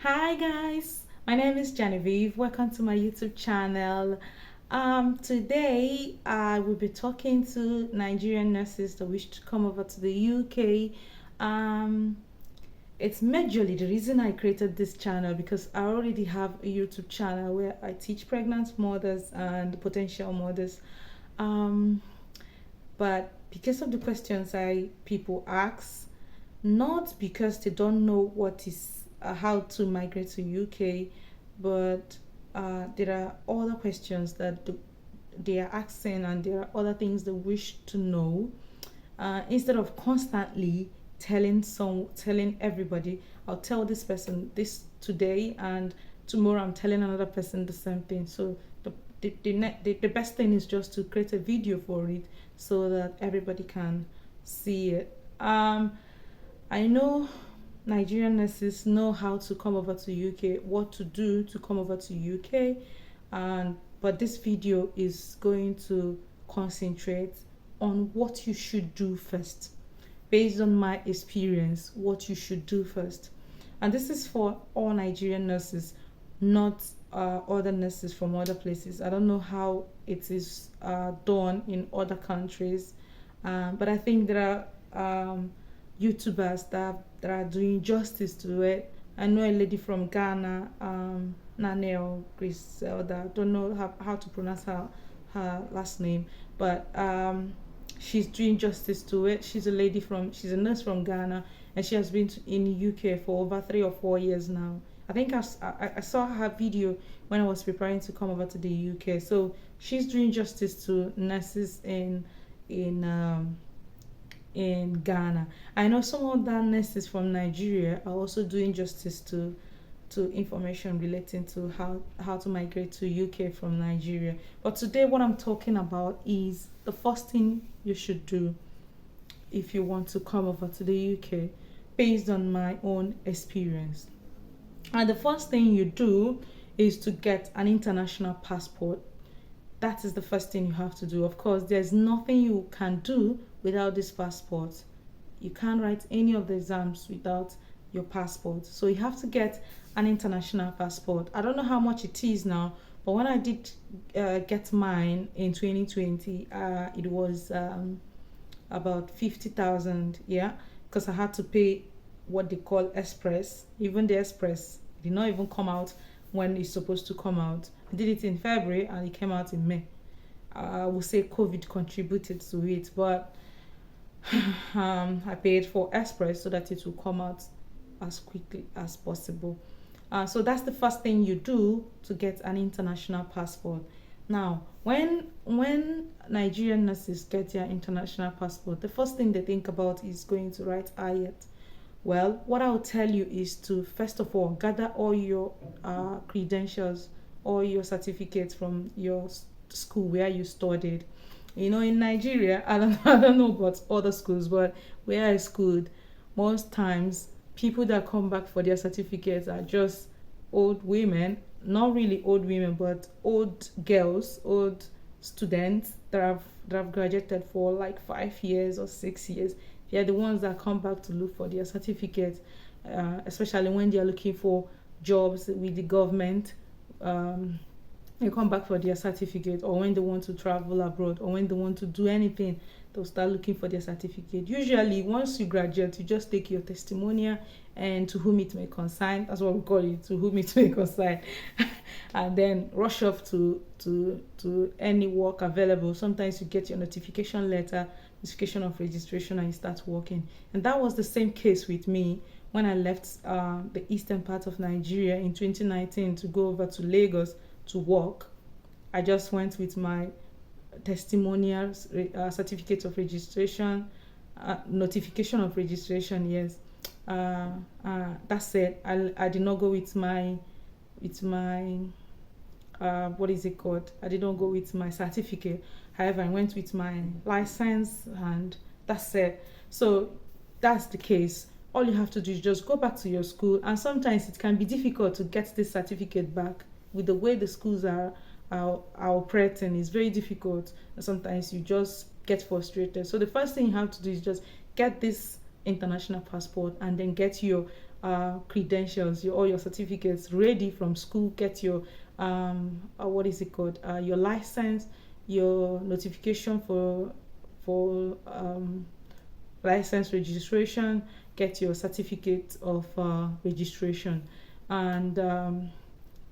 Hi guys, my name is Genevieve. Welcome to my YouTube channel. Today I will be talking to Nigerian nurses that wish to come over to the UK. Um, it's majorly the reason I created this channel because I already have a YouTube channel where I teach pregnant mothers and potential mothers. Um, but because of the questions people ask, not because they don't know what is how to migrate to UK, but there are other questions that they are asking, and there are other things they wish to know. Instead of constantly telling everybody, I'll tell this person this today, and tomorrow I'm telling another person the same thing. So the best thing is just to create a video for it so that everybody can see it. I know Nigerian nurses know how to come over to UK, what to do to come over to UK, and but this video is going to concentrate on what you should do first, based on my experience, what you should do first. And this is for all Nigerian nurses, not other nurses from other places. I don't know how it is done in other countries, but I think there are YouTubers that are doing justice to it. I know a lady from Ghana, Nane or Griselda. I don't know how to pronounce her last name, but she's doing justice to it. She's a nurse from Ghana, and she has been in the UK for over 3 or 4 years now. I think I saw her video when I was preparing to come over to the UK. So she's doing justice to nurses in in Ghana. I know some of the nurses from Nigeria are also doing justice to information relating to how to migrate to UK from Nigeria. But today what I'm talking about is the first thing you should do if you want to come over to the UK, based on my own experience. And the first thing you do is to get an international passport. That is the first thing you have to do. Of course, there's nothing you can do without this passport. You can't write any of the exams without your passport. So you have to get an international passport. I don't know how much it is now, but when I did get mine in 2020, it was about 50,000, yeah, because I had to pay what they call express. Even the express did not even come out when it's supposed to come out. I did it in February and it came out in May. I would say COVID contributed to it, but I paid for express so that it will come out as quickly as possible. So that's the first thing you do to get an international passport. Now, when Nigerian nurses get their international passport, the first thing they think about is going to write IELTS. Well, what I'll tell you is to first of all gather all your credentials, all your certificates from your school where you studied. You know, in Nigeria, I don't know about other schools, but where I schooled, most times people that come back for their certificates are just old women, not really old women, but old girls, old students that have graduated for like 5 years or 6 years. They're the ones that come back to look for their certificate, especially when they're looking for jobs with the government. They come back for their certificate, or when they want to travel abroad, or when they want to do anything, they'll start looking for their certificate. Usually, once you graduate, you just take your testimonial and to whom it may concern. That's what we call it, to whom it may concern, and then rush off to any work available. Sometimes you get your notification letter, notification of registration, and you start working. And that was the same case with me when I left the eastern part of Nigeria in 2019 to go over to Lagos to work. I just went with my testimonials, certificate of registration, notification of registration. Yes, that's it. I did not go with my what is it called? I did not go with my certificate. However, I went with my license, and that's it. So that's the case. All you have to do is just go back to your school, and sometimes it can be difficult to get this certificate back with the way the schools are operating. It's very difficult, and sometimes you just get frustrated. So the first thing you have to do is just get this international passport, and then get your credentials, all your certificates ready from school. Get your what is it called? Your license, your notification for license registration, get your certificate of registration, and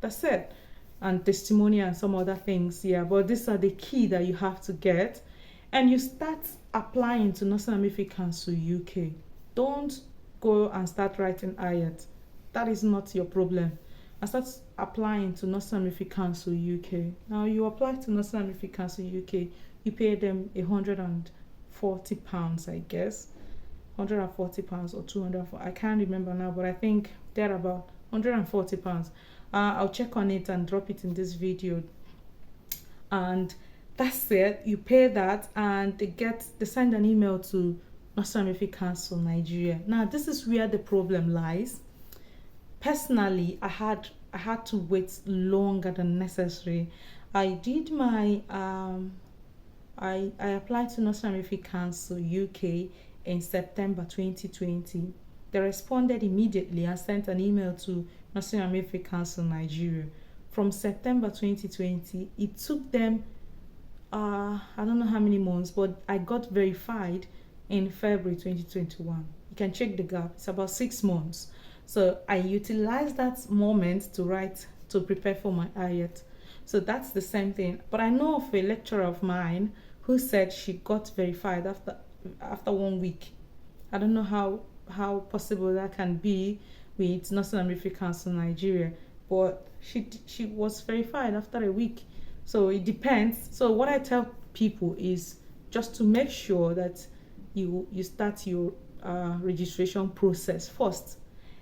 that's it. And testimony and some other things, yeah. But these are the key that you have to get, and you start applying to National Midwifery Council UK. Don't go and start writing IELTS. That is not your problem. And start applying to National Midwifery Council UK. Now you apply to National Midwifery Council UK, you pay them £140, I guess. £140 or 200, I can't remember now, but I think they're about £140. I'll check on it and drop it in this video. And that's it. You pay that, and they send an email to National Midwifery Council Nigeria. Now this is where the problem lies. Personally, I had to wait longer than necessary. I did my I applied to National Midwifery Council UK in September 2020. They responded immediately and sent an email to National Midwifery Council Nigeria. From September 2020, it took them I don't know how many months, but I got verified in February 2021. You can check the gap. It's about 6 months. So I utilized that moment to prepare for my IELTS. So that's the same thing. But I know of a lecturer of mine who said she got verified after 1 week. I don't know how possible that can be with National Midwifery Council Nigeria, but she was verified after a week. So it depends. So what I tell people is just to make sure that you start your registration process first,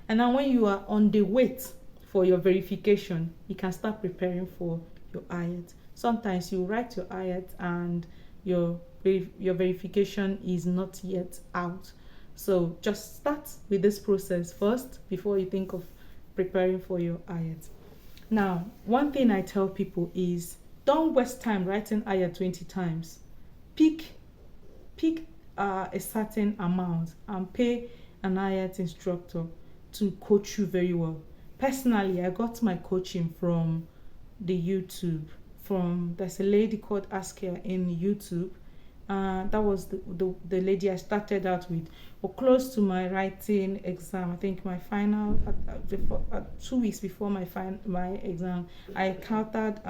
and then when you are on the wait for your verification, you can start preparing for your IELTS. Sometimes you write your IELTS and your verification is not yet out. So just start with this process first before you think of preparing for your IELTS. Now, one thing I tell people is don't waste time writing IELTS 20 times. Pick a certain amount and pay an IELTS instructor to coach you very well. Personally, I got my coaching from the YouTube. There's a lady called Askia in YouTube. That was the lady I started out with. Or close to my writing exam, I think my final 2 weeks before my exam, I encountered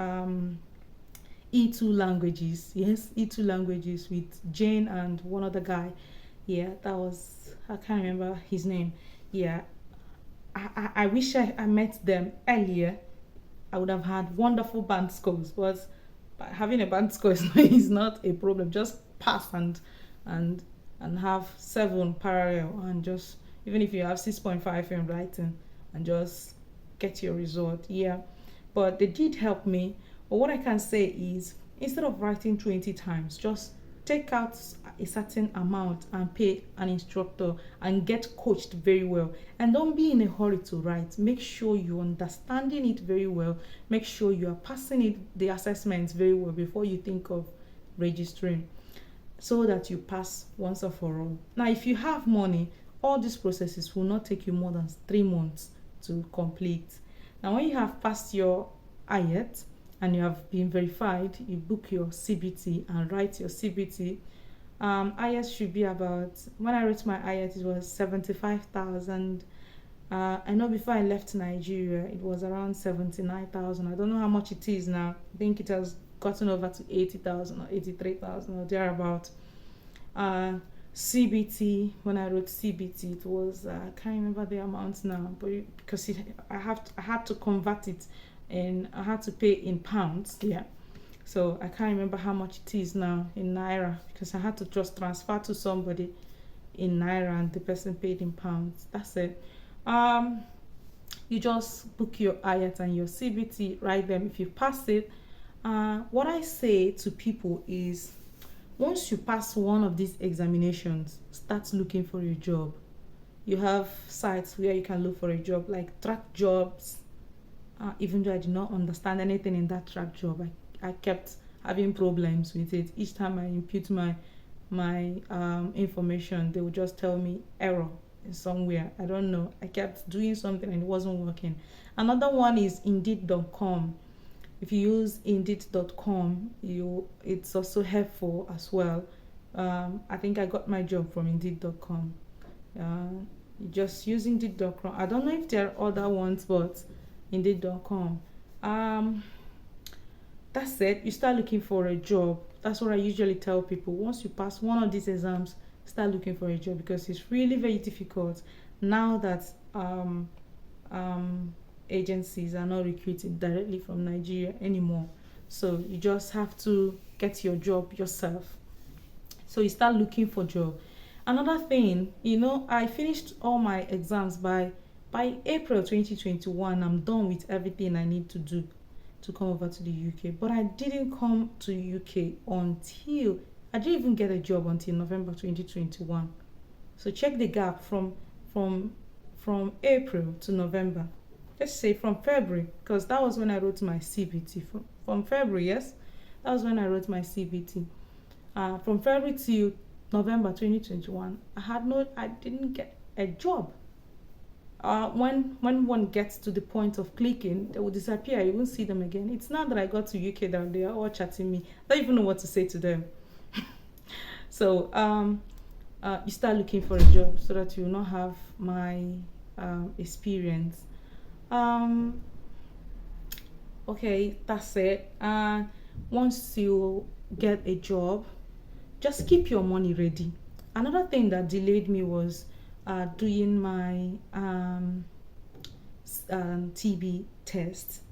E2 languages. Yes, E2 languages with Jane and one other guy. Yeah, I can't remember his name. Yeah, I wish I met them earlier. I would have had wonderful band scores, but having a band score is not a problem. Just pass and have 7 parallel, and just even if you have 6.5 in writing, and just get your result. Yeah, but they did help me. But what I can say is, instead of writing 20 times, just take out a certain amount and pay an instructor and get coached very well. And don't be in a hurry to write. Make sure you're understanding it very well. Make sure you are passing the assessments very well before you think of registering, so that you pass once and for all. Now, if you have money, all these processes will not take you more than 3 months to complete. Now, when you have passed your IELTS and you have been verified, you book your CBT and write your CBT. IELTS should be about, when I wrote my IELTS, it was 75,000. I know before I left Nigeria, it was around 79,000. I don't know how much it is now. I think it has gotten over to 80,000 or 83,000 or thereabout. CBT, when I wrote CBT, it was I can't remember the amount now, but because I had to convert it, and I had to pay in pounds. Yeah, so I can't remember how much it is now in naira, because I had to just transfer to somebody in naira and the person paid in pounds. That's it. You just book your IELTS and your CBT, write them. If you pass it, what I say to people is, once you pass one of these examinations, start looking for a job. You have sites where you can look for a job, like Track Jobs. Even though I did not understand anything in that Track Job, I kept having problems with it. Each time I input my information, they would just tell me error. somewhere. I don't know. I kept doing something and it wasn't working. Another one is Indeed.com. If you use Indeed.com, it's also helpful as well. I think I got my job from Indeed.com. Just use Indeed.com. I don't know if there are other ones, but Indeed.com. That's it. You start looking for a job. That's what I usually tell people. Once you pass one of these exams, start looking for a job, because it's really very difficult now that agencies are not recruiting directly from Nigeria anymore. So you just have to get your job yourself. So you start looking for job. Another thing, I finished all my exams by April 2021. I'm done with everything I need to do to come over to the UK. But I didn't come to UK until I didn't even get a job until November 2021. So check the gap from April to November. Let's say from February, because that was when I wrote my CBT. From February, yes, that was when I wrote my CBT. From February to November 2021, I didn't get a job. When one gets to the point of clicking, they will disappear. You won't see them again. It's not that I got to UK that they are all chatting me. I don't even know what to say to them. So you start looking for a job so that you will not have my experience. Okay, that's it. Once you get a job, just keep your money ready. Another thing that delayed me was doing my TB test.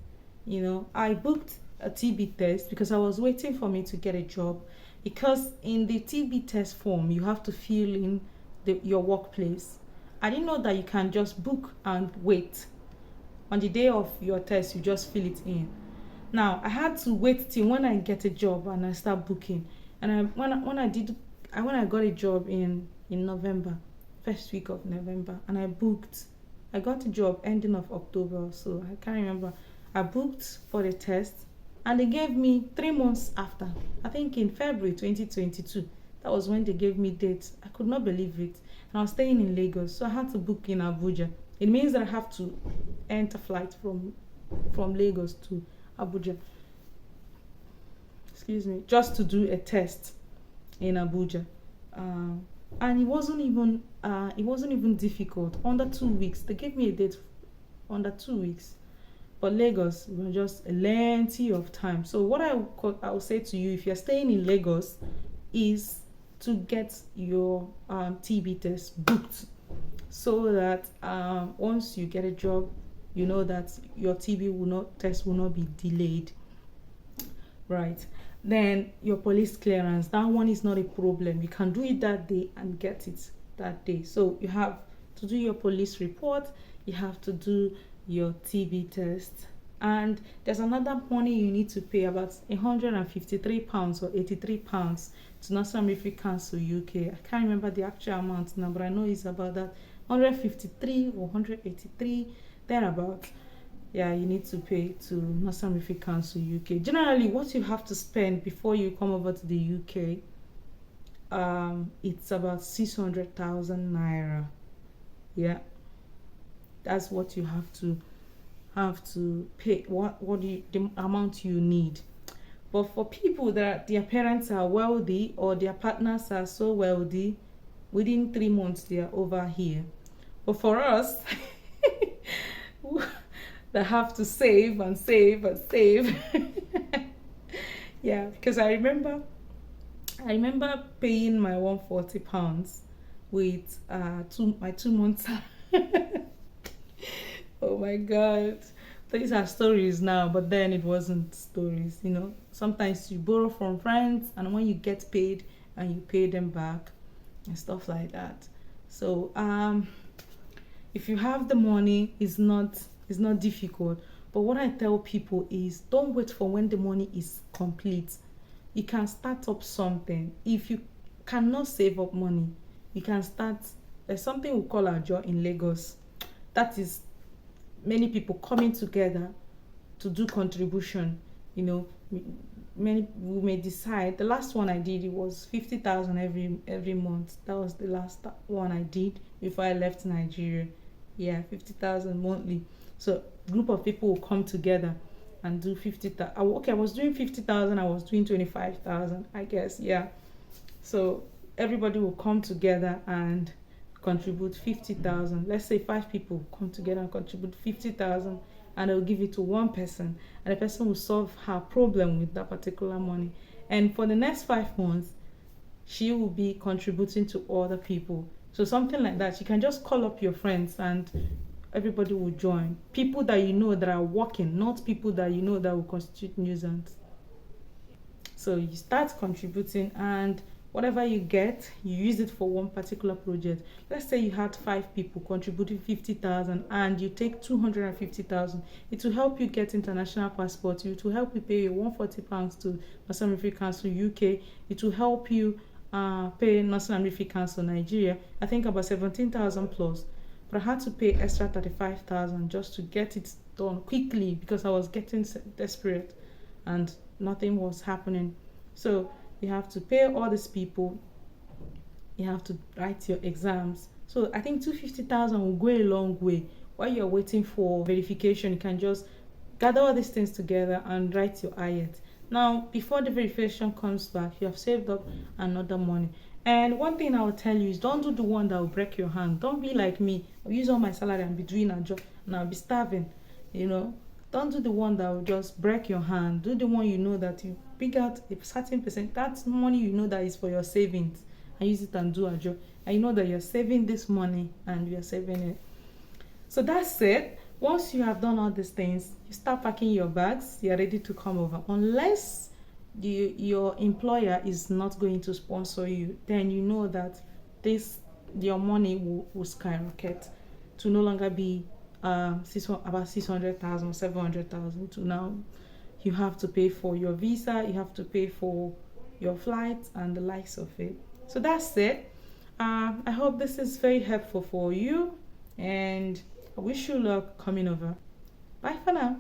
I booked a TB test because I was waiting for me to get a job, because in the TB test form you have to fill in your workplace. I didn't know that you can just book and wait. On the day of your test, you just fill it in. Now, I had to wait till when I get a job and I start booking. And when I got a job in November, first week of November, and I booked. I got a job ending of October, so I can't remember. I booked for the test, and they gave me 3 months after. I think in February 2022. That was when they gave me dates. I could not believe it. And I was staying in Lagos, so I had to book in Abuja. It means that I have to enter flight from Lagos to Abuja. Excuse me, just to do a test in Abuja. And it wasn't even difficult. Under 2 weeks, they gave me a date under 2 weeks. But Lagos was just a lengthy of time. So what I will say to you, if you're staying in Lagos, is to get your TB test booked, so that once you get a job, you know that your TB test will not be delayed. Right. Then your police clearance, that one is not a problem. You can do it that day and get it that day. So you have to do your police report, you have to do your TB test, and there's another money you need to pay, about £153 or £83 to National Military Council UK. I can't remember the actual amount now, but I know it's about that 153 or 183 thereabout. Yeah, you need to pay to National Military Council UK. Generally, what you have to spend before you come over to the UK, it's about 600,000 naira. Yeah, that's what you have to pay. The amount you need. But for people that their parents are wealthy or their partners are so wealthy, within 3 months they are over here. But for us, they have to save and save and save. Yeah, because I remember paying my £140 with my 2 months. Oh my God, these are stories now, but then it wasn't stories. Sometimes you borrow from friends, and when you get paid, and you pay them back and stuff like that. So if you have the money, it's not difficult. But what I tell people is, don't wait for when the money is complete. You can start up something. If you cannot save up money, you can start. There's something we call Ajo in Lagos. That is many people coming together to do contribution. many we may decide. The last one I did, it was 50,000 every month. That was the last one I did before I left Nigeria. Yeah, 50,000 monthly. So group of people will come together and do 50,000. Okay, I was doing 50,000. I was doing 25,000. I guess. Yeah. So everybody will come together and contribute 50,000. Let's say 5 people come together and contribute 50,000, and they'll give it to one person, and the person will solve her problem with that particular money. And for the next 5 months, she will be contributing to other people. So something like that. You can just call up your friends and everybody will join. People that you know that are working, not people that you know that will constitute nuisance. So you start contributing, and whatever you get, you use it for one particular project. Let's say you had 5 people contributing 50,000 and you take 250,000. It will help you get international passport. It will help you pay your £140 to National Military Council UK. It will help you pay National Military Council Nigeria. I think about 17,000 plus. But I had to pay extra 35,000 just to get it done quickly because I was getting desperate and nothing was happening. So you have to pay all these people. You have to write your exams. So I think 250,000 will go a long way. While you're waiting for verification, you can just gather all these things together and write your IELTS. Now, before the verification comes back, you have saved up another money. And one thing I will tell you is don't do the one that will break your hand. Don't be like me. I'll use all my salary and be doing a job and I'll be starving. Don't do the one that will just break your hand. Do the one you know that you pick out a certain percent. That's money you know that is for your savings, and use it and do a job. And you know that you're saving this money and you're saving it. So that's it. Once you have done all these things, you start packing your bags. You're ready to come over. Unless your employer is not going to sponsor you, then you know that your money will skyrocket to no longer be about 600,000, 700,000 to now. You have to pay for your visa, you have to pay for your flights and the likes of it. So that's it. I hope this is very helpful for you, and I wish you luck coming over. Bye for now.